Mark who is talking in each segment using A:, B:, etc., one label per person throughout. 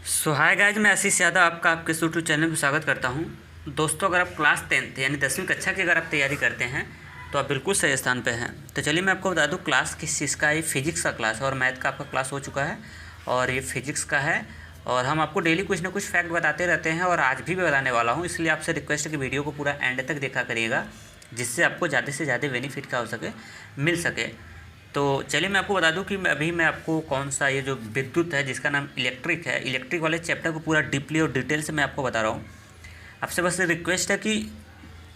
A: Hi guys, मैं आशीष यादव आपका आपके यूट्यूब चैनल में स्वागत करता हूं। दोस्तों, अगर आप क्लास 10th यानी 10वीं कक्षा की अगर आप तैयारी करते हैं तो आप बिल्कुल सही स्थान पे हैं। तो चलिए मैं आपको बता दूं क्लास किस चीज़ का। ये फिजिक्स का क्लास और मैथ का आपका क्लास हो चुका है और ये फिजिक्स का है। और हम आपको डेली कुछ ना कुछ फैक्ट बताते रहते हैं और आज भी मैं बताने वाला हूँ। इसलिए आपसे रिक्वेस्ट है कि वीडियो को पूरा एंड तक देखा करिएगा, जिससे आपको ज़्यादा से ज़्यादा बेनिफिट क्या हो सके, मिल सके। तो चलिए मैं आपको बता दूं कि अभी मैं आपको कौन सा ये जो विद्युत है जिसका नाम इलेक्ट्रिक है, इलेक्ट्रिक वाले चैप्टर को पूरा डीपली और डिटेल से मैं आपको बता रहा हूँ। आपसे बस रिक्वेस्ट है कि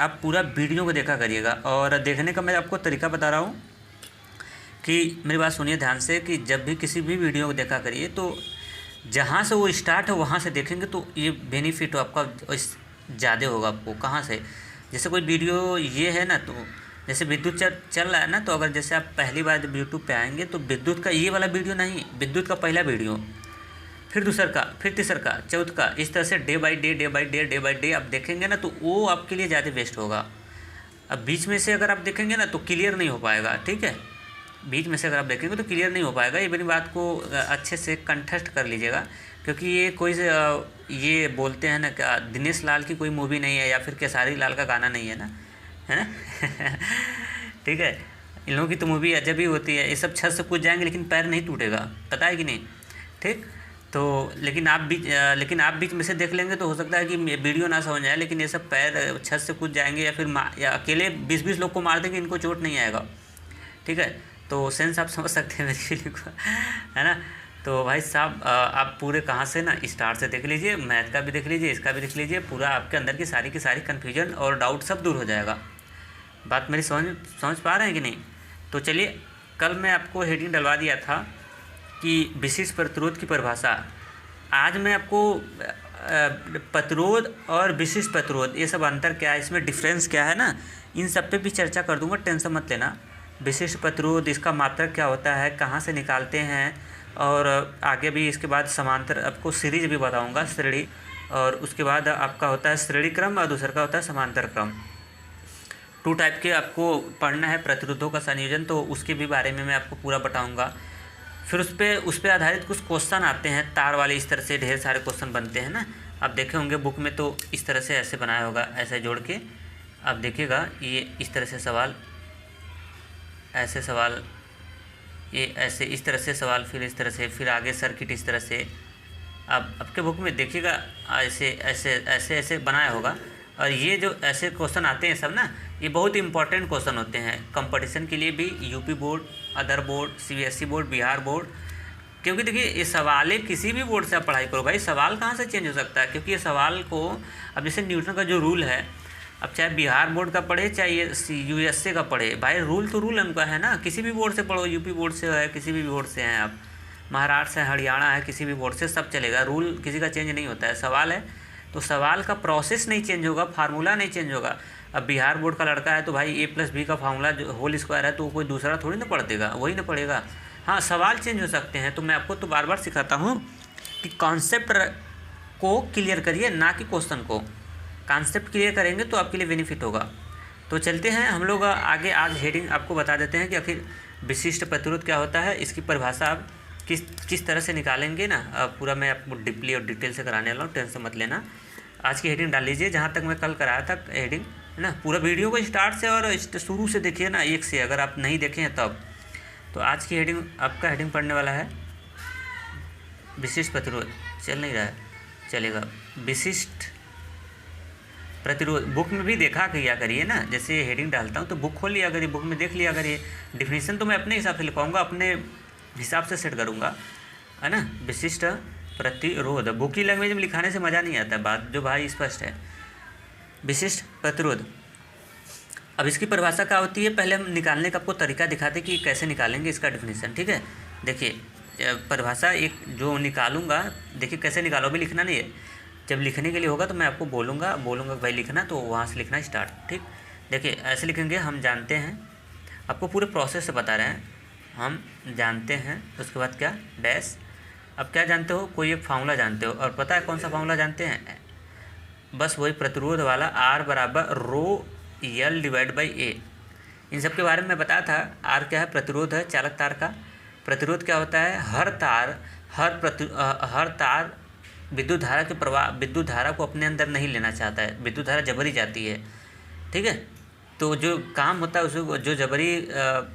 A: आप पूरा वीडियो को देखा करिएगा। और देखने का मैं आपको तरीका बता रहा हूँ कि मेरी बात सुनिए ध्यान से, कि जब भी किसी भी वीडियो को देखा करिए तो जहाँ से वो स्टार्ट है वहाँ से देखेंगे तो ये बेनिफिट आपका ज़्यादा होगा। आपको कहाँ से, जैसे कोई वीडियो ये है ना, तो जैसे विद्युत चल रहा है ना, तो अगर जैसे आप पहली बार जब यूट्यूब पे आएंगे तो विद्युत का ये वाला वीडियो नहीं, विद्युत का पहला वीडियो, फिर दूसर का, फिर तीसर का, चौथ का, इस तरह से डे बाई डे आप देखेंगे ना तो वो आपके लिए ज़्यादा बेस्ट होगा। अब बीच में से अगर आप देखेंगे ना तो क्लियर नहीं हो पाएगा, ठीक है। बीच में से अगर आप देखेंगे तो क्लियर नहीं हो पाएगा। ये मेरी बात को अच्छे से कंठस्थ कर लीजिएगा, क्योंकि ये कोई ये बोलते हैं ना कि दिनेश लाल की कोई मूवी नहीं है या फिर केसारी लाल का गाना नहीं है ना, है ना। ठीक है, इन लोगों की तो मूवी अजब ही होती है। ये सब छत से कूद जाएंगे लेकिन पैर नहीं टूटेगा, पता है कि नहीं। ठीक, तो लेकिन आप बीच में से देख लेंगे तो हो सकता है कि वीडियो ना समझ आए, लेकिन ये सब पैर छत से कूद जाएंगे या फिर या अकेले 20-20 लोग को मार देंगे, इनको चोट नहीं आएगा। ठीक है, तो सेंस आप समझ सकते हैं मेरी फीलिंग को, है ना। तो भाई साहब आप पूरे कहाँ से ना स्टार्ट से देख लीजिए, मैथ का भी देख लीजिए, इसका भी देख लीजिए, पूरा आपके अंदर की सारी कन्फ्यूजन और डाउट सब दूर हो जाएगा। बात मेरी समझ पा रहे हैं कि नहीं। तो चलिए, कल मैं आपको हेडिंग डलवा दिया था कि विशिष्ट प्रतिरोध की परिभाषा। आज मैं आपको प्रतिरोध और विशिष्ट प्रतिरोध, ये सब अंतर क्या है, इसमें डिफरेंस क्या है ना, इन सब पे भी चर्चा कर दूंगा, टेंशन मत लेना। विशिष्ट प्रतिरोध, इसका मात्रक क्या होता है, कहाँ से निकालते हैं, और आगे भी इसके बाद समांतर आपको सीरीज भी बताऊँगा, श्रेणी, और उसके बाद आपका होता है श्रेणी क्रम और दूसरा का होता है समांतर क्रम। 2 टाइप के आपको पढ़ना है प्रतिरोधों का संयोजन, तो उसके भी बारे में मैं आपको पूरा बताऊंगा। फिर उस पे आधारित कुछ क्वेश्चन आते हैं तार वाले, इस तरह से ढेर सारे क्वेश्चन बनते हैं ना। आप देखे होंगे बुक में, तो इस तरह से ऐसे बनाया होगा, ऐसे जोड़ के आप देखिएगा, ये इस तरह से सवाल, ऐसे सवाल, ये ऐसे इस तरह से सवाल, फिर इस तरह से, फिर आगे सर्किट इस तरह से। आप आपके बुक में देखिएगा ऐसे ऐसे ऐसे ऐसे बनाया होगा। और ये जो ऐसे क्वेश्चन आते हैं सब ना, ये बहुत इंपॉर्टेंट क्वेश्चन होते हैं कंपटीशन के लिए भी, UP board, other board, CBSE board, Bihar board. क्योंकि देखिए ये सवाल किसी भी बोर्ड से आप पढ़ाई करो भाई, सवाल कहाँ से चेंज हो सकता है, क्योंकि ये सवाल को, अब जैसे न्यूटन का जो रूल है, अब चाहे बिहार बोर्ड का पढ़े चाहे ये यूएसए का पढ़े, भाई रूल तो रूल उनका है ना। किसी भी बोर्ड से पढ़ो, यूपी बोर्ड से है, किसी भी बोर्ड से हैं आप, महाराष्ट्र है, हरियाणा है, किसी भी बोर्ड से, सब चलेगा, रूल किसी का चेंज नहीं होता है। सवाल है तो सवाल का प्रोसेस नहीं चेंज होगा, फार्मूला नहीं चेंज होगा। अब बिहार बोर्ड का लड़का है तो भाई a+b का फार्मूला जो होल स्क्वायर है, तो कोई दूसरा थोड़ी ना पढ़ देगा, वही ना पढ़ेगा। हाँ, सवाल चेंज हो सकते हैं। तो मैं आपको तो बार बार सिखाता हूँ कि कॉन्सेप्ट को क्लियर करिए, ना कि क्वेश्चन को। कॉन्सेप्ट क्लियर करेंगे तो आपके लिए बेनिफिट होगा। तो चलते हैं हम लोग आगे। आज हेडिंग आपको बता देते हैं कि आखिर विशिष्ट प्रतिरोध क्या होता है, इसकी परिभाषा आप किस तरह से निकालेंगे ना, पूरा मैं आपको डीपली और डिटेल से कराने वाला हूँ, टेंशन मत लेना। आज की हेडिंग डाल लीजिए जहाँ तक मैं कल कराया था हेडिंग, है ना। पूरा वीडियो को स्टार्ट से और शुरू से देखिए ना, एक से, अगर आप नहीं देखे हैं तब। तो आज की हेडिंग, आपका हेडिंग पढ़ने वाला है विशिष्ट प्रतिरोध। चल नहीं रहा है, चलेगा। विशिष्ट प्रतिरोध बुक में भी देखा किया करिए ना, जैसे हेडिंग डालता हूँ तो बुक खोल लिया करिए, बुक में देख लिया करिए। डिफिनीशन तो मैं अपने हिसाब से लिखवाऊँगा, अपने हिसाब से सेट करूँगा, है ना। विशिष्ट प्रतिरोध, बुक की लैंग्वेज में लिखाने से मज़ा नहीं आता, बात जो भाई स्पष्ट है। विशिष्ट प्रतिरोध, अब इसकी परिभाषा क्या होती है, पहले हम निकालने का आपको तरीका दिखाते कि कैसे निकालेंगे इसका डिफिनीशन। ठीक है, देखिए परिभाषा एक जो निकालूंगा, देखिए कैसे निकालो, अभी लिखना नहीं है। जब लिखने के लिए होगा तो मैं आपको बोलूँगा भाई लिखना, तो वहाँ से लिखना स्टार्ट। ठीक, देखिए ऐसे लिखेंगे, हम जानते हैं, आपको पूरे प्रोसेस से बता रहे हैं, हम जानते हैं, उसके बाद क्या, डैश। अब क्या जानते हो, कोई एक फार्मूला जानते हो, और पता है कौन सा फार्मूला जानते हैं, बस वही प्रतिरोध वाला, R बराबर ρL/A। इन सब के बारे में मैं बताया था। R क्या है, प्रतिरोध है, चालक तार का। प्रतिरोध क्या होता है, हर तार विद्युत धारा के प्रवाह, विद्युत धारा को अपने अंदर नहीं लेना चाहता है, विद्युत धारा जबरी जाती है, ठीक है। तो जो काम होता है उसको, जो जबरी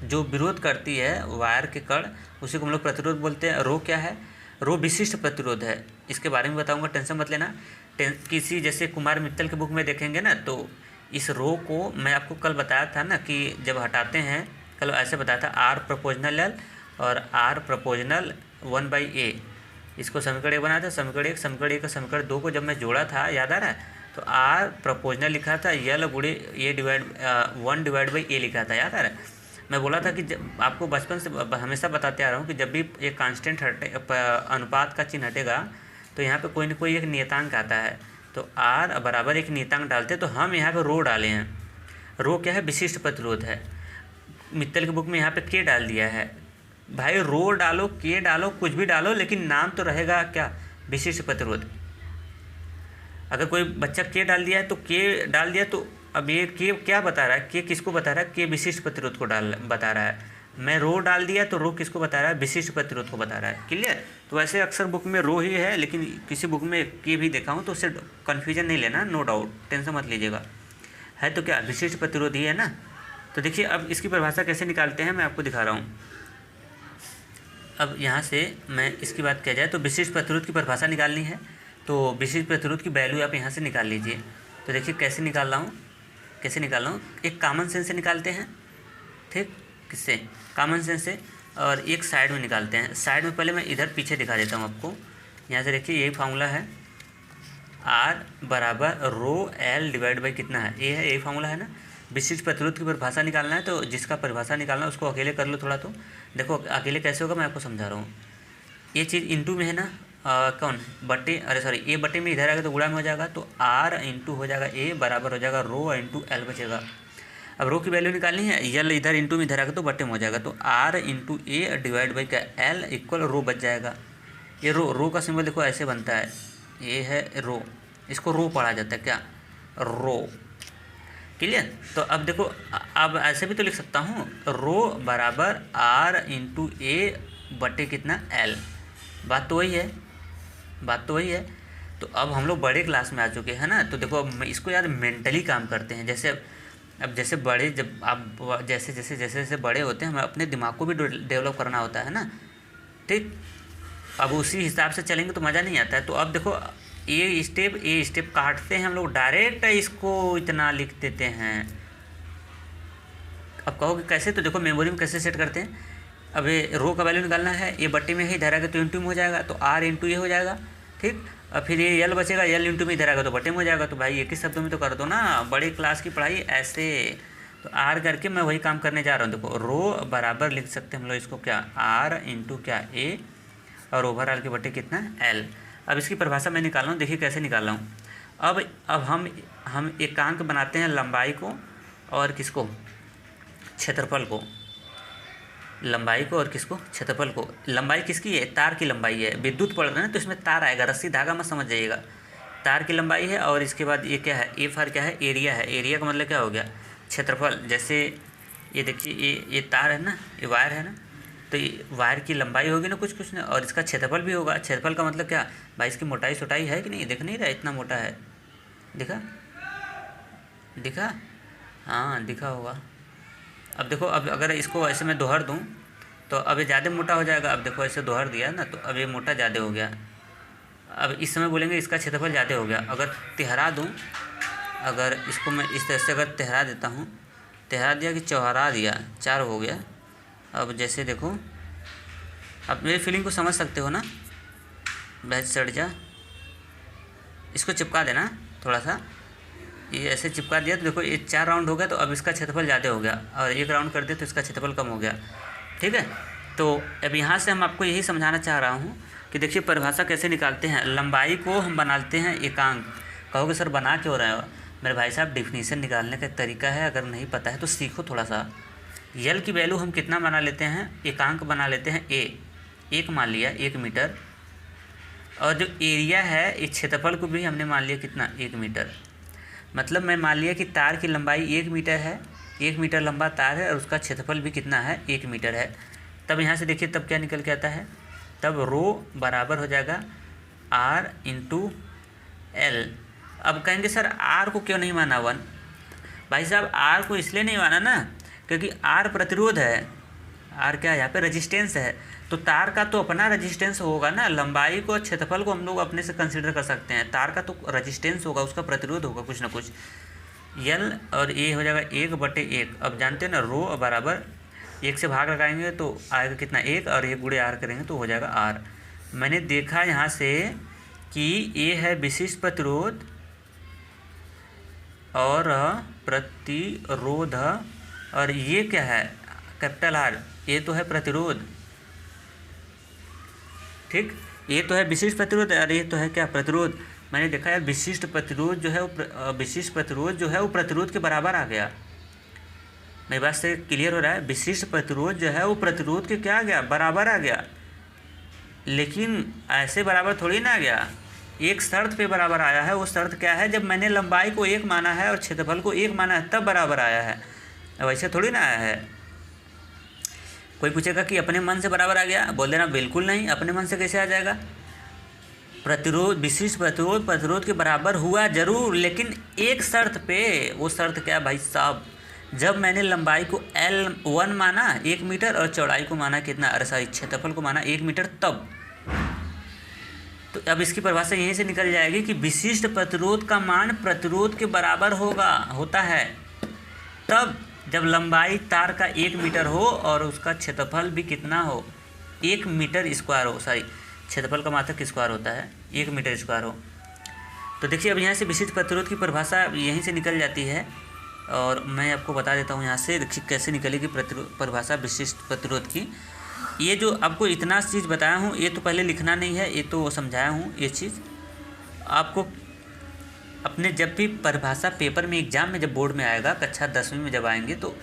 A: जो विरोध करती है वायर के कण, उसी को हम लोग प्रतिरोध बोलते हैं। रो क्या है? रो विशिष्ट प्रतिरोध है, इसके बारे में बताऊंगा, टेंशन मत लेना। किसी जैसे कुमार मित्तल के बुक में देखेंगे ना, तो इस रो को मैं आपको कल बताया था ना कि जब हटाते हैं, कल ऐसे बताया था आर प्रोपोर्शनल एल और आर प्रोपोर्शनल 1/a, इसको समीकरण 1 बनाया था, समीकरण 1, समीकरण 1 का समीकरण 2 को जब मैं जोड़ा था, याद आ रहा है, तो आर प्रोपोर्शनल लिखा था, यल गुणे ए डिवाइड 1/a लिखा था, याद आ रहा है। मैं बोला था कि जब आपको बचपन से हमेशा बताते आ रहा हूँ कि जब भी एक कांस्टेंट अनुपात का चिन्ह हटेगा तो यहाँ पे कोई न कोई एक नियतांक आता है, तो आर बराबर एक नियतांक डालते, तो हम यहाँ पे रो डाले हैं। रो क्या है? विशिष्ट प्रतिरोध है। मित्तल की बुक में यहाँ पे के डाल दिया है। भाई रो डालो, के डालो, कुछ भी डालो, लेकिन नाम तो रहेगा क्या? विशिष्ट प्रतिरोध। अगर कोई बच्चा के डाल दिया है तो के डाल दिया, तो अब ये के क्या बता रहा है? के किसको बता रहा है? के विशिष्ट प्रतिरोध को बता रहा है। मैं रो डाल दिया तो रो किसको बता रहा है? विशिष्ट प्रतिरोध को बता रहा है। क्लियर? तो वैसे अक्सर बुक में रो ही है, लेकिन किसी बुक में के भी देखा हूँ, तो उससे कन्फ्यूजन नहीं लेना, नो डाउट, टेंशन मत लीजिएगा। है तो क्या विशिष्ट प्रतिरोध ही है ना। तो देखिए अब इसकी परिभाषा कैसे निकालते हैं, मैं आपको दिखा रहा हूँ। अब यहाँ से मैं इसकी बात किया जाए तो विशिष्ट प्रतिरोध की परिभाषा निकालनी है, तो विशिष्ट प्रतिरोध की वैल्यू आप यहाँ से निकाल लीजिए। तो देखिए कैसे निकाल रहा हूँ, कैसे निकाल रहा हूँ, एक कॉमन सेंस से निकालते हैं, ठीक, किससे? कॉमन सेंस से, और एक साइड में निकालते हैं। साइड में पहले मैं इधर पीछे दिखा देता हूँ आपको। यहाँ से देखिए यही फार्मूला है, आर बराबर रो एल डिवाइड बाई कितना है? ए है, यही फार्मूला है ना। विशिष्ट प्रतिरोध की परिभाषा निकालना है, तो जिसका परिभाषा निकालना है उसको अकेले कर लो थोड़ा। तो देखो अकेले कैसे होगा मैं आपको समझा रहा हूँ। ये चीज़ इंटू में है ना, कौन बटे, अरे सॉरी, ए बटे में इधर आएगा तो गुणा में हो जाएगा, तो आर इंटू हो जाएगा ए बराबर हो जाएगा रो इंटू एल बचेगा। अब रो की वैल्यू निकालनी है, यल इधर इंटू में इधर आएगा तो बटे में हो जाएगा, तो R into A divide by क्या एल इक्वल रो बच जाएगा। ये रो का सिंबल देखो ऐसे बनता है, ये है रो, इसको रो पढ़ा जाता है क्या? रो। क्लियर? तो अब देखो, अब ऐसे भी तो लिख सकता हूँ, रो बराबर आर इंटू ए बटे कितना? एल। बात तो वही है, बात तो वही है। तो अब हम लोग बड़े क्लास में आ चुके हैं ना, तो देखो अब इसको यार मेंटली काम करते हैं। जैसे अब जैसे बड़े, जब आप जैसे जैसे जैसे जैसे बड़े होते हैं, हमें अपने दिमाग को भी डेवलप करना होता है ना, ठीक। अब उसी हिसाब से चलेंगे तो मज़ा नहीं आता है। तो अब देखो ए स्टेप काटते हैं हम लोग, डायरेक्ट इसको इतना लिख देते हैं। अब कहोगे कैसे? तो देखो मेमोरी में कैसे सेट करते हैं। अब ये रो का वैल्यू निकालना है, ये बट्टे में ही इधर आएगा तो इंटू में हो जाएगा, तो आर इंटू ये हो जाएगा, ठीक। और फिर ये यल बचेगा, यल इंटू में इधर आएगा तो बट्टे में हो जाएगा। तो भाई एक ही शब्दों में तो कर दो ना, बड़ी क्लास की पढ़ाई ऐसे। तो आर करके मैं वही काम करने जा रहा हूँ। देखो रो बराबर लिख सकते हैं हम लोग इसको क्या? आर इंटू क्या? ए, और ओवरऑल के बट्टे कितना? एल। अब इसकी परिभाषा मैं निकाल रहा हूँ, देखिए कैसे निकाल रहा हूँ। अब हम एकांक बनाते हैं लंबाई को और किसको? क्षेत्रफल को। लंबाई को और किसको? क्षेत्रफल को। लंबाई किसकी है? तार की लंबाई है। विद्युत पढ़ रहे हैं तो इसमें तार आएगा, रस्सी धागा मत समझ जाइएगा। तार की लंबाई है, और इसके बाद ये क्या है? ए फार क्या है? एरिया है। एरिया का मतलब क्या हो गया? क्षेत्रफल। जैसे ये देखिए ये तार है ना, ये वायर है ना, तो ये वायर की लंबाई होगी ना कुछ ना, और इसका क्षेत्रफल भी होगा। क्षेत्रफल का मतलब क्या? भाई इसकी मोटाई छोटाई है कि नहीं? दिख नहीं रहा इतना मोटा है, दिखा दिखा? हाँ दिखा होगा। अब देखो, अब अगर इसको ऐसे मैं दोहर दूँ तो अब ये ज़्यादा मोटा हो जाएगा। अब देखो ऐसे दोहर दिया ना, तो अब ये मोटा ज़्यादा हो गया। अब इस समय बोलेंगे इसका क्षेत्रफल ज़्यादा हो गया। अगर तिहरा दूँ, अगर इसको मैं इस तरह से अगर तिहरा देता हूँ, तिहरा दिया कि चौहरा दिया, 4 हो गया। अब जैसे देखो, अब मेरी फीलिंग को समझ सकते हो ना? बहस चढ़ जा, इसको चिपका देना थोड़ा सा, ये ऐसे चिपका दिया तो देखो ये 4 राउंड हो गया, तो अब इसका क्षेत्रफल ज़्यादा हो गया, और 1 राउंड कर दिया तो इसका क्षेत्रफल कम हो गया, ठीक है। तो अब यहाँ से हम आपको यही समझाना चाह रहा हूँ कि देखिए परिभाषा कैसे निकालते हैं। लंबाई को हम बनाते हैं एकांक। कहोगे सर बना क्यों रहे हो? मेरे भाई साहब डिफिनीशन निकालने का तरीका है, अगर नहीं पता है तो सीखो थोड़ा सा। यल की वैल्यू हम कितना बना लेते हैं? एकांक बना लेते हैं ए, 1 मान लिया, 1 मीटर। और जो एरिया है इस क्षेत्रफल को भी हमने मान लिया कितना? 1 मीटर। मतलब मैं मान लिया कि तार की लंबाई 1 मीटर है, 1 मीटर लंबा तार है, और उसका क्षेत्रफल भी कितना है? 1 मीटर है। तब यहाँ से देखिए तब क्या निकल के आता है? तब रो बराबर हो जाएगा आर इंटू एल। अब कहेंगे सर आर को क्यों नहीं माना 1? भाई साहब आर को इसलिए नहीं माना ना क्योंकि आर प्रतिरोध है, आर क्या है यहाँ पे रेजिस्टेंस है, तो तार का तो अपना रेजिस्टेंस होगा ना। लंबाई को क्षेत्रफल को हम लोग अपने से कंसीडर कर सकते हैं, तार का तो रेजिस्टेंस होगा, उसका प्रतिरोध होगा कुछ ना कुछ। यल और ए हो जाएगा 1/1। अब जानते हैं ना रो बराबर 1 से भाग लगाएंगे तो आएगा कितना 1, और 1 गुणे आर करेंगे तो हो जाएगा आर। मैंने देखा यहाँ से कि ए है विशिष्ट प्रतिरोध और प्रतिरोध, और ये क्या है कैपिटल आर, ये तो है प्रतिरोध, ठीक। ये तो है विशिष्ट प्रतिरोध और ये तो है क्या प्रतिरोध। मैंने देखा यार विशिष्ट प्रतिरोध जो है वो विशिष्ट प्रतिरोध जो है वो प्रतिरोध के बराबर आ गया। मेरी बात से क्लियर हो रहा है? विशिष्ट प्रतिरोध जो है वो प्रतिरोध के क्या आ गया, बराबर आ गया। लेकिन ऐसे बराबर थोड़ी ना आ गया, एक शर्त पे बराबर आया है। वो शर्त क्या है, जब मैंने लंबाई को 1 माना है और क्षेत्रफल को 1 माना है तब बराबर आया है। अब ऐसे थोड़ी ना आया है। कोई पूछेगा कि अपने मन से बराबर आ गया, बोल देना बिल्कुल नहीं, अपने मन से कैसे आ जाएगा। प्रतिरोध विशिष्ट प्रतिरोध प्रतिरोध के बराबर हुआ जरूर, लेकिन एक शर्त पे। वो शर्त क्या भाई साहब, जब मैंने लंबाई को L1 माना 1 मीटर और चौड़ाई को माना कितना, अरे सॉरी क्षेत्रफल को माना 1 मीटर तब। तो अब इसकी परिभाषा यहीं से निकल जाएगी कि विशिष्ट प्रतिरोध का मान प्रतिरोध के बराबर होता है तब जब लंबाई तार का 1 मीटर हो और उसका क्षेत्रफल भी कितना हो, 1 मीटर स्क्वायर हो। सॉरी क्षेत्रफल का मात्रक स्क्वायर होता है, 1 मीटर स्क्वायर हो। तो देखिए अब यहाँ से विशिष्ट प्रतिरोध की परिभाषा यहीं से निकल जाती है, और मैं आपको बता देता हूँ यहाँ से देखिए कैसे निकलेगी परिभाषा विशिष्ट प्रतिरोध की। ये जो आपको इतना चीज़ बताया हूँ ये तो पहले लिखना नहीं है, ये तो समझाया हूँ। ये चीज़ आपको अपने जब भी परिभाषा पेपर में एग्जाम में जब बोर्ड में आएगा, कक्षा 10वीं में जब आएंगे तो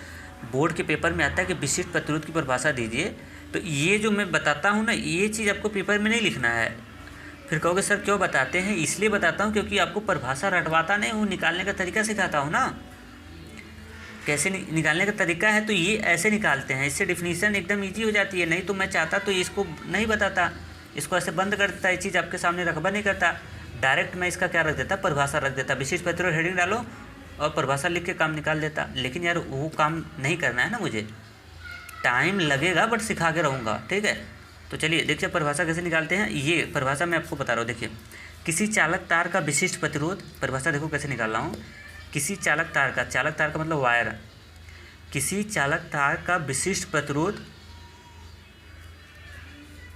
A: बोर्ड के पेपर में आता है कि विशिष्ट प्रतिरोध की परिभाषा दीजिए। तो ये जो मैं बताता हूँ ना, ये चीज़ आपको पेपर में नहीं लिखना है। फिर कहोगे सर क्यों बताते हैं, इसलिए बताता हूँ क्योंकि आपको परिभाषा रटवाता नहीं हूँ, निकालने का तरीका सिखाता हूँ ना, कैसे निकालने का तरीका है। तो ये ऐसे निकालते हैं, इससे डिफिनीशन एकदम ईजी हो जाती है। नहीं तो मैं चाहता तो इसको नहीं बताता, इसको ऐसे बंद कर देता, ये चीज़ आपके सामने रखबा नहीं करता। डायरेक्ट मैं इसका क्या रख देता, परिभाषा रख देता, विशिष्ट प्रतिरोध हेडिंग डालो और परिभाषा लिख के काम निकाल देता। लेकिन यार वो काम नहीं करना है ना, मुझे टाइम लगेगा बट सिखा के रहूँगा, ठीक है। तो चलिए देखिए परिभाषा कैसे निकालते हैं। ये परिभाषा मैं आपको बता रहा हूँ। देखिए किसी चालक तार का विशिष्ट प्रतिरोध, परिभाषा देखो कैसे निकाल रहा हूँ। किसी चालक तार का मतलब वायर, किसी चालक तार का विशिष्ट प्रतिरोध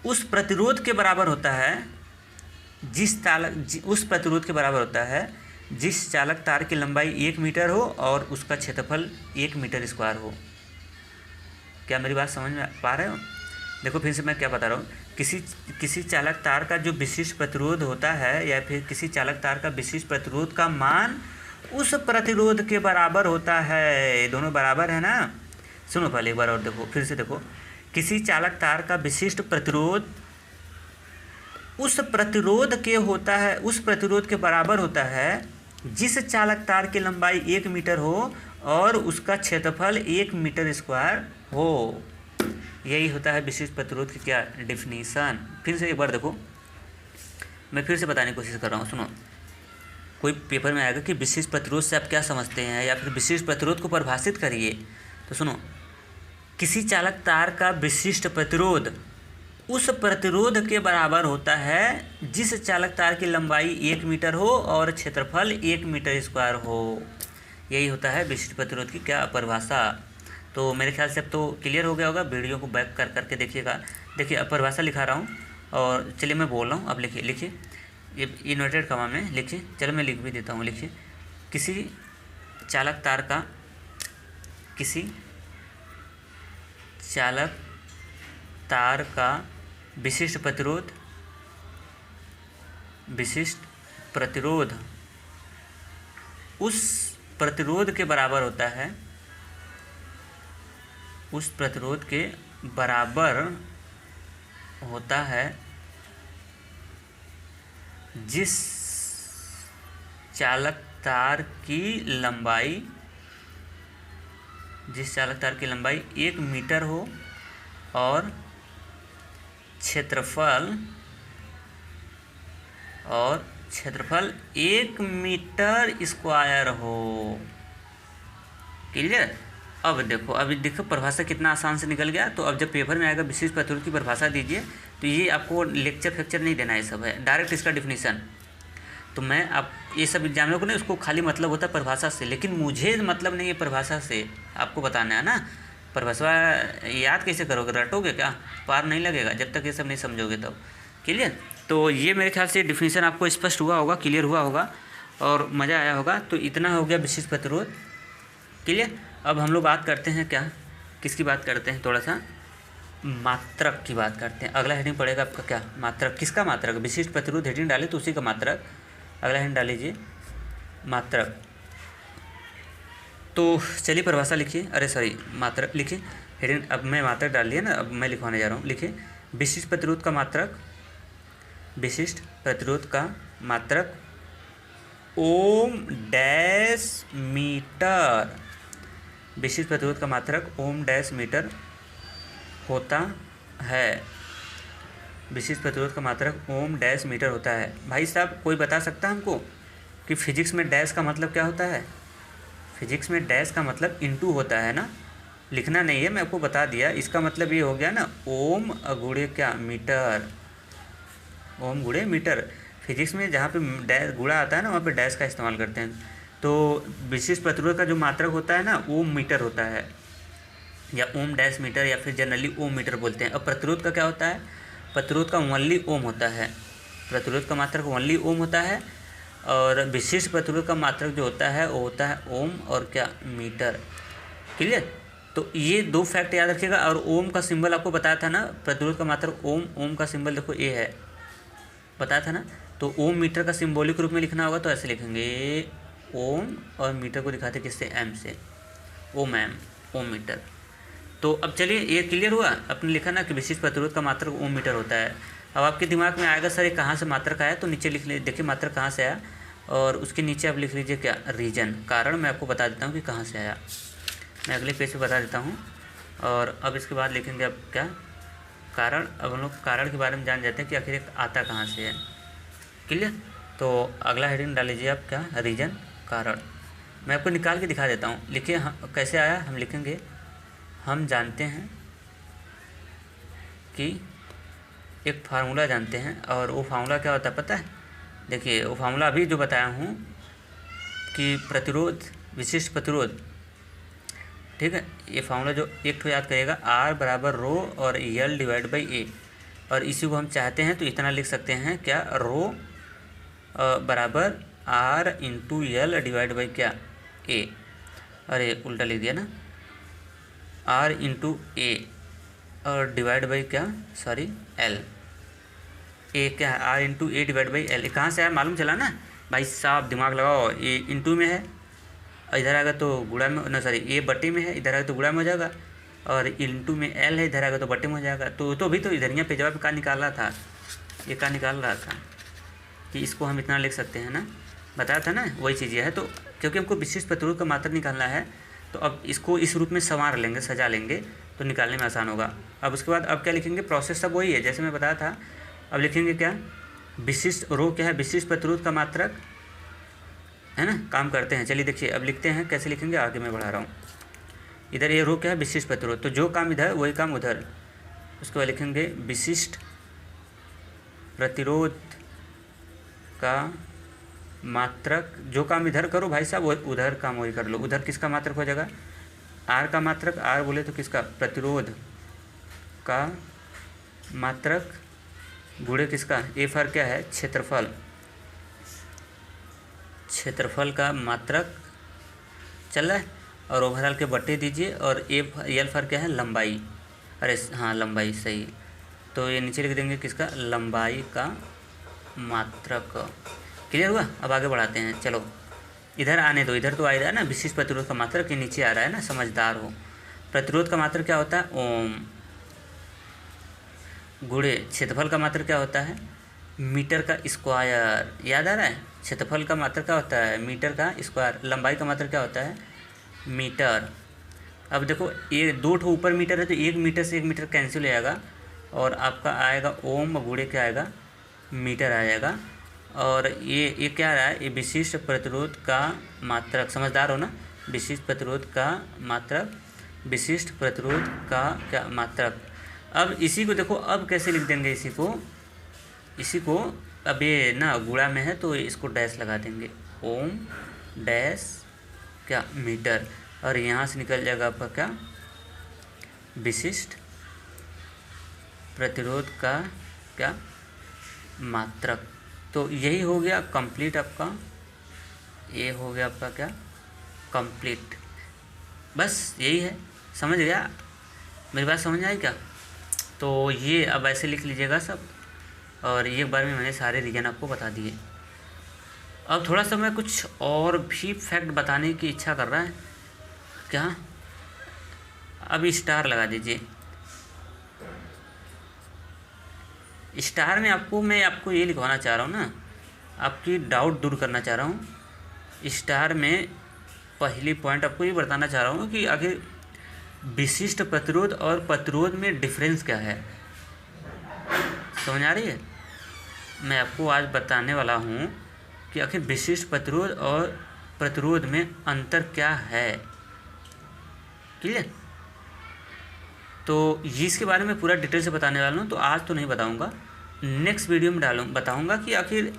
A: उस प्रतिरोध के बराबर होता है उस प्रतिरोध के बराबर होता है जिस चालक तार की लंबाई 1 मीटर हो और उसका क्षेत्रफल 1 मीटर स्क्वायर हो। क्या मेरी बात समझ में पा रहे हो? देखो फिर से मैं क्या बता रहा हूँ। किसी चालक तार का जो विशिष्ट प्रतिरोध होता है या फिर किसी चालक तार का विशिष्ट प्रतिरोध का मान उस प्रतिरोध के बराबर होता है। दोनों बराबर है ना। सुनो पहले एक बार और देखो, फिर से देखो। किसी चालक तार का विशिष्ट प्रतिरोध उस प्रतिरोध के बराबर होता है जिस चालक तार की लंबाई 1 मीटर हो और उसका क्षेत्रफल 1 मीटर स्क्वायर हो। यही होता है विशिष्ट प्रतिरोध की क्या डिफिनीशन। फिर से एक बार देखो, मैं फिर से बताने की कोशिश कर रहा हूँ। सुनो, कोई पेपर में आएगा कि विशिष्ट प्रतिरोध से आप क्या समझते हैं या फिर विशिष्ट प्रतिरोध को परिभाषित करिए। तो सुनो, किसी चालक तार का विशिष्ट प्रतिरोध उस प्रतिरोध के बराबर होता है जिस चालक तार की लंबाई 1 मीटर हो और क्षेत्रफल 1 मीटर स्क्वायर हो। यही होता है विशिष्ट प्रतिरोध की क्या परिभाषा। तो मेरे ख्याल से अब तो क्लियर हो गया होगा। वीडियो को बैक कर करके देखिएगा। देखिए अब परिभाषा लिखा रहा हूँ और चलिए मैं बोल रहा हूँ, अब लिखिए ये इन्वर्टेड कॉमा में लिखिए। चलो मैं लिख भी देता हूँ। लिखिए किसी चालक तार का विशिष्ट प्रतिरोध उस प्रतिरोध के बराबर होता है जिस चालक तार की लंबाई 1 मीटर हो और क्षेत्रफल और क्षेत्रफल 1 मीटर स्क्वायर हो। क्लियर। अब देखो परिभाषा कितना आसान से निकल गया। तो अब जब पेपर में आएगा विशिष्ट प्रतिरोध की परिभाषा दीजिए, तो ये आपको लेक्चर फेक्चर नहीं देना है, सब है डायरेक्ट इसका डिफिनीशन। तो मैं आप ये सब एग्जामिनर को नहीं, उसको खाली मतलब होता है परिभाषा से, लेकिन मुझे मतलब नहीं है परिभाषा से, आपको बताना है ना। परिभाषा याद कैसे करोगे, रटोगे क्या, पार नहीं लगेगा जब तक ये सब नहीं समझोगे तब। क्लियर। तो ये मेरे ख्याल से डिफिनीशन आपको स्पष्ट हुआ होगा, क्लियर हुआ होगा और मज़ा आया होगा। तो इतना हो गया विशिष्ट प्रतिरोध। क्लियर। अब हम लोग बात करते हैं क्या, किसकी बात करते हैं, थोड़ा सा मात्रक की बात करते हैं। अगला हेडिंग पड़ेगा आपका क्या, मात्रक। किसका मात्रक, विशिष्ट प्रतिरोध हेडिंग डाले तो उसी का मात्रक। अगला हेडिंग डाल लीजिए मात्रक। तो चलिए परिभाषा लिखिए, अरे सॉरी मात्रक लिखिए हेडिंग। अब मैं मात्रक डाल दिया ना, अब मैं लिखवाने जा रहा हूँ। लिखिए विशिष्ट प्रतिरोध का मात्रक, विशिष्ट प्रतिरोध का मात्रक ओम डैश मीटर। विशिष्ट प्रतिरोध का मात्रक ओम डैश मीटर होता है। विशिष्ट प्रतिरोध का मात्रक ओम डैश मीटर होता है। भाई साहब कोई बता सकता है हमको कि फिजिक्स में डैश का मतलब क्या होता है। फिजिक्स में डैश का मतलब इनटू होता है ना, लिखना नहीं है, मैं आपको बता दिया। इसका मतलब ये हो गया ना ओम गुणे क्या, मीटर। ओम गुणे मीटर। फिजिक्स में जहाँ पे डैश गुणा आता है ना, वहाँ पे डैश का इस्तेमाल करते हैं। तो विशिष्ट प्रतिरोध का जो मात्रक होता है ना, ओम मीटर होता है, या ओम डैश मीटर, या फिर जनरली ओम मीटर बोलते हैं। अब प्रतिरोध का क्या होता है, प्रतिरोध का ओनली ओम होता है। प्रतिरोध का मात्रक ओनली ओम होता है। और विशिष्ट प्रतिरोध का मात्रक जो होता है वो होता है ओम और क्या, मीटर। क्लियर। तो ये दो फैक्ट याद रखिएगा। और ओम का सिंबल आपको बताया था ना, प्रतिरोध का मात्रक ओम, ओम का सिंबल देखो ए है, बताया था ना। तो ओम मीटर का सिंबॉलिक रूप में लिखना होगा तो ऐसे लिखेंगे ओम, और मीटर को दिखाते किससे, एम से, ओम एम, ओम मीटर। तो अब चलिए ये क्लियर हुआ, आपने लिखा ना कि विशिष्ट प्रतिरोध का मात्रक ओम मीटर होता है। अब आपके दिमाग में आएगा सर ये कहाँ से मात्रक आया, तो नीचे लिख ले, देखिए मात्रक कहाँ से आया, और उसके नीचे आप लिख लीजिए क्या, रीजन। कारण मैं आपको बता देता हूँ कि कहाँ से आया, मैं अगले पेज पे बता देता हूँ। और अब इसके बाद लिखेंगे अब क्या, कारण। अब हम लोग कारण के बारे में जान जाते हैं कि आखिर आता कहाँ से है। क्लियर। तो अगला हेडिंग डाल लीजिए आप क्या, रीजन, कारण। मैं आपको निकाल के दिखा देता हूँ। लिखिए कैसे आया, हम लिखेंगे हम जानते हैं कि एक फार्मूला जानते हैं, और वो फार्मूला क्या होता है पता है। देखिए वो फार्मूला अभी जो बताया हूँ कि प्रतिरोध, विशिष्ट प्रतिरोध, ठीक है। ये फार्मूला जो एक तो याद करिएगा, आर बराबर रो और यल डिवाइड बाई ए। और इसी को हम चाहते हैं तो इतना लिख सकते हैं क्या, रो बराबर R into L divide by क्या, ए। अरे उल्टा लिख दिया ना, आर इंटू ए और डिवाइड बाई क्या, सॉरी एल। ए क्या है, R into A divide by L. कहाँ से आया मालूम चला ना भाई साहब, दिमाग लगाओ। ए इंटू में है, इधर आएगा तो गुणा में, ना सॉरी ए बटे में है, इधर आएगा तो गुणा में हो जाएगा। और इंटू में एल है, इधर आएगा तो बटे में हो जाएगा। तो अभी तो इधर यहाँ पे जवाब का निकाल रहा था, ये का निकाल रहा था कि इसको हम इतना लिख सकते हैं ना, बताया था ना, वही चीज़ है। तो क्योंकि हमको विशिष्ट प्रतिरोध का मात्रा निकालना है, तो अब इसको इस रूप में संवार लेंगे, सजा लेंगे, तो निकालने में आसान होगा। अब उसके बाद अब क्या लिखेंगे, प्रोसेस सब वही है जैसे मैं बताया था। अब लिखेंगे क्या, विशिष्ट, रो क्या है, विशिष्ट प्रतिरोध का मात्रक, है ना। काम करते हैं, चलिए देखिए अब लिखते हैं कैसे लिखेंगे, आगे मैं बढ़ा रहा हूँ। इधर ये रो क्या है, विशिष्ट प्रतिरोध, तो जो काम इधर वही काम उधर। उसके बाद लिखेंगे विशिष्ट प्रतिरोध का मात्रक, जो काम इधर करो भाई साहब वो उधर काम वही कर लो। उधर किसका मात्रक हो जाएगा, आर का मात्रक, आर बोले तो किसका, प्रतिरोध का मात्रक, गुणे किसका, ए फर क्या है, क्षेत्रफल, क्षेत्रफल का मात्रक चल रहा है, और ओवरऑल के बट्टे दीजिए। और एल फर क्या है, लंबाई, अरे हाँ लंबाई सही। तो ये नीचे लिख देंगे किसका, लंबाई का मात्रक। क्लियर हुआ। अब आगे बढ़ाते हैं, चलो इधर आने दो, इधर तो आएगा ना विशिष्ट प्रतिरोध का मात्रक, के नीचे आ रहा है ना, समझदार हो। प्रतिरोध का मात्रक क्या होता है, ओम, गुणे क्षेत्रफल का मात्रक क्या होता है, मीटर का स्क्वायर। याद आ रहा है, क्षेत्रफल का मात्रक क्या होता है, मीटर का स्क्वायर। लंबाई का मात्रक क्या होता है, मीटर। अब देखो ये दो ठो ऊपर मीटर है, तो एक मीटर से एक मीटर कैंसिल हो जाएगा, और आपका आएगा ओम, गुणे क्या आएगा, मीटर आ जाएगा। और ये क्या रहा है, ये विशिष्ट प्रतिरोध का मात्रक, समझदार हो ना, विशिष्ट प्रतिरोध का मात्रक, विशिष्ट प्रतिरोध का क्या मात्रक। अब इसी को देखो, अब कैसे लिख देंगे इसी को अब ये ना गुणा में है तो इसको डैश लगा देंगे, ओम डैश क्या मीटर, और यहाँ से निकल जाएगा आपका क्या, विशिष्ट प्रतिरोध का क्या मात्रक। तो यही हो गया कंप्लीट आपका, ये हो गया आपका क्या कंप्लीट। बस यही है, समझ गया, मेरी बात समझ आई क्या। तो ये अब ऐसे लिख लीजिएगा सब, और एक बार में मैंने सारे रीजन आपको बता दिए। अब थोड़ा सा मैं कुछ और भी फैक्ट बताने की इच्छा कर रहा है क्या। अब स्टार लगा दीजिए, स्टार में मैं आपको ये लिखवाना चाह रहा हूँ ना, आपकी डाउट दूर करना चाह रहा हूँ। स्टार में पहली पॉइंट आपको ये बताना चाह रहा हूँ कि आखिर विशिष्ट प्रतिरोध और प्रतिरोध में डिफरेंस क्या है, समझ आ रही है। मैं आपको आज बताने वाला हूँ कि आखिर विशिष्ट प्रतिरोध और प्रतिरोध में अंतर क्या है, क्लियर। तो इसके बारे में पूरा डिटेल से बताने वाला हूँ, तो आज तो नहीं बताऊँगा, नेक्स्ट वीडियो में बताऊँगा कि आखिर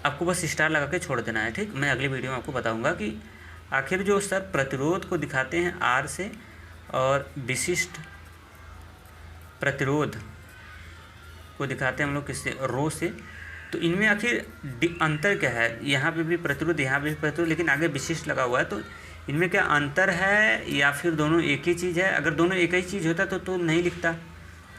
A: आपको बस स्टार लगा के छोड़ देना है, ठीक। मैं अगले वीडियो में आपको बताऊँगा कि आखिर जो सर प्रतिरोध को दिखाते हैं आर से और विशिष्ट प्रतिरोध को दिखाते हैं हम लोग किससे, रो से, तो इनमें आखिर अंतर क्या है। यहाँ पे भी प्रतिरोध, यहाँ पे भी प्रतिरोध, लेकिन आगे विशिष्ट लगा हुआ है, तो इनमें क्या अंतर है या फिर दोनों एक ही चीज़ है। अगर दोनों एक ही चीज़ होता तो नहीं लिखता,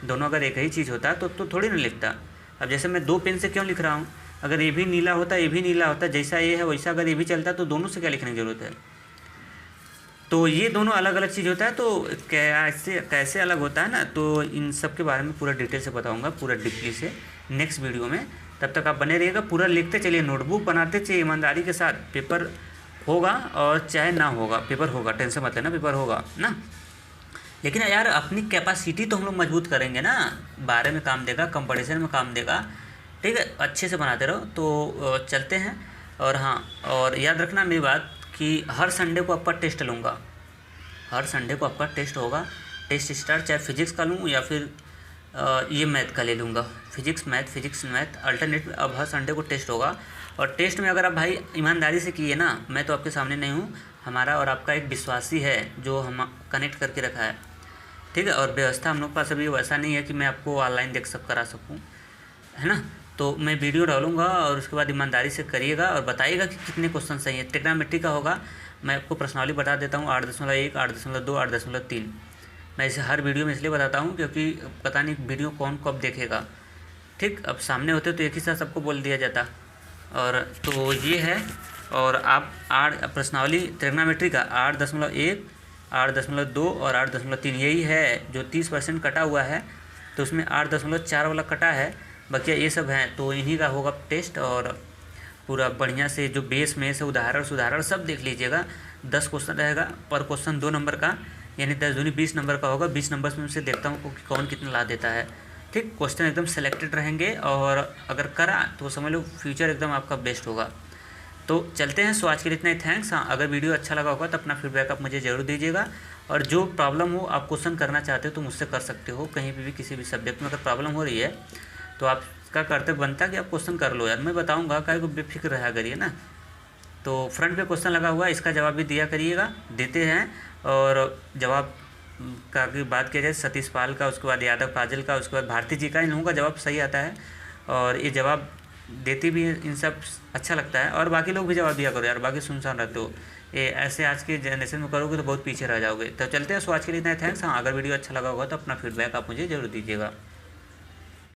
A: दोनों अगर एक ही चीज़ होता तो थोड़ी ना लिखता। अब जैसे मैं 2 पेन से क्यों लिख रहा हूँ, अगर ये भी नीला होता ये भी नीला होता, जैसा ये है वैसा अगर ये भी चलता तो दोनों से क्या लिखने की ज़रूरत है। तो ये दोनों अलग अलग चीज़ होता है, तो कैसे अलग होता है ना, तो इन सब के बारे में पूरा डिटेल से बताऊंगा, पूरा डीपली से नेक्स्ट वीडियो में। तब तक आप बने रहिएगा, पूरा लिखते चलिए, नोटबुक बनाते चलिए ईमानदारी के साथ। पेपर होगा और चाहे ना होगा, पेपर होगा, टेंशन मत लेना, पेपर होगा ना। लेकिन यार अपनी कैपेसिटी तो हम लोग मजबूत करेंगे ना, 12 में काम देगा, कंपटीशन में काम देगा, ठीक है। अच्छे से बनाते रहो, तो चलते हैं। और हाँ, और याद रखना मेरी बात कि हर संडे को आपका टेस्ट लूँगा, हर संडे को आपका टेस्ट होगा, टेस्ट स्टार, चाहे फिजिक्स का लूँ या फिर ये मैथ का ले लूँगा, फिजिक्स मैथ अल्टरनेट। अब हर संडे को टेस्ट होगा, और टेस्ट में अगर आप भाई ईमानदारी से किए ना, मैं तो आपके सामने नहीं हूँ, हमारा और आपका एक विश्वासी है जो हम कनेक्ट करके रखा है, ठीक है। और व्यवस्था हम लोग पास अभी वैसा नहीं है कि मैं आपको ऑनलाइन करा सकूँ, है ना। तो मैं वीडियो डालूंगा और उसके बाद ईमानदारी से करिएगा और बताइएगा कि कितने क्वेश्चन सही है। ट्रिग्नोमेट्री का होगा, मैं आपको प्रश्नावली बता देता हूँ, 8.1, 8.2, 8.3। मैं इसे हर वीडियो में इसलिए बताता हूँ क्योंकि पता नहीं वीडियो कौन कब देखेगा, ठीक। अब सामने होते तो एक ही साथ सबको बोल दिया जाता। और तो ये है, और आप प्रश्नावली ट्रिग्नोमेट्री का 8.1, 8.2 और 8.3 यही है जो 30% कटा हुआ है, तो उसमें 8.4 वाला कटा है, बाकी ये सब हैं, तो इन्हीं का होगा टेस्ट। और पूरा बढ़िया से जो बेस में से उदाहरण सब देख लीजिएगा। 10 क्वेश्चन रहेगा, पर क्वेश्चन 2 नंबर का, यानी 10 दूनी 20 नंबर का होगा। 20 नंबर में से देखता हूँ कि कौन कितना ला देता है, ठीक। क्वेश्चन एकदम सेलेक्टेड रहेंगे, और अगर करा तो समझ लो फ्यूचर एकदम आपका बेस्ट होगा। तो चलते हैं, सो आज के लिए इतना ही, थैंक्स। हाँ, अगर वीडियो अच्छा लगा होगा तो अपना फीडबैक आप मुझे ज़रूर दीजिएगा, और जो प्रॉब्लम हो आप क्वेश्चन करना चाहते हो तो मुझसे कर सकते हो, कहीं भी किसी भी सब्जेक्ट में अगर प्रॉब्लम हो रही है तो आपका कर्तव्य बनता है कि आप क्वेश्चन कर लो यार, मैं बताऊंगा, काहे को बेफिक्र रहा करिए ना। तो फ्रंट पे क्वेश्चन लगा हुआ है, इसका जवाब भी दिया करिएगा, देते हैं। और जवाब का की बात किया जाए, सतीश पाल का, उसके बाद यादव काजल का, उसके बाद भारती जी का, इन लोगों का जवाब सही आता है, और ये जवाब देती भी इन सब अच्छा लगता है। और बाकी लोग भी जवाब दिया करो यार, बाकी सुनसान रहते हो, ये ऐसे आज के जनरेशन में करोगे तो बहुत पीछे रह जाओगे। तो चलते हैं, सो आज के लिए इतना, थैंक्स। हाँ, अगर वीडियो अच्छा लगा होगा तो अपना फीडबैक आप मुझे ज़रूर दीजिएगा।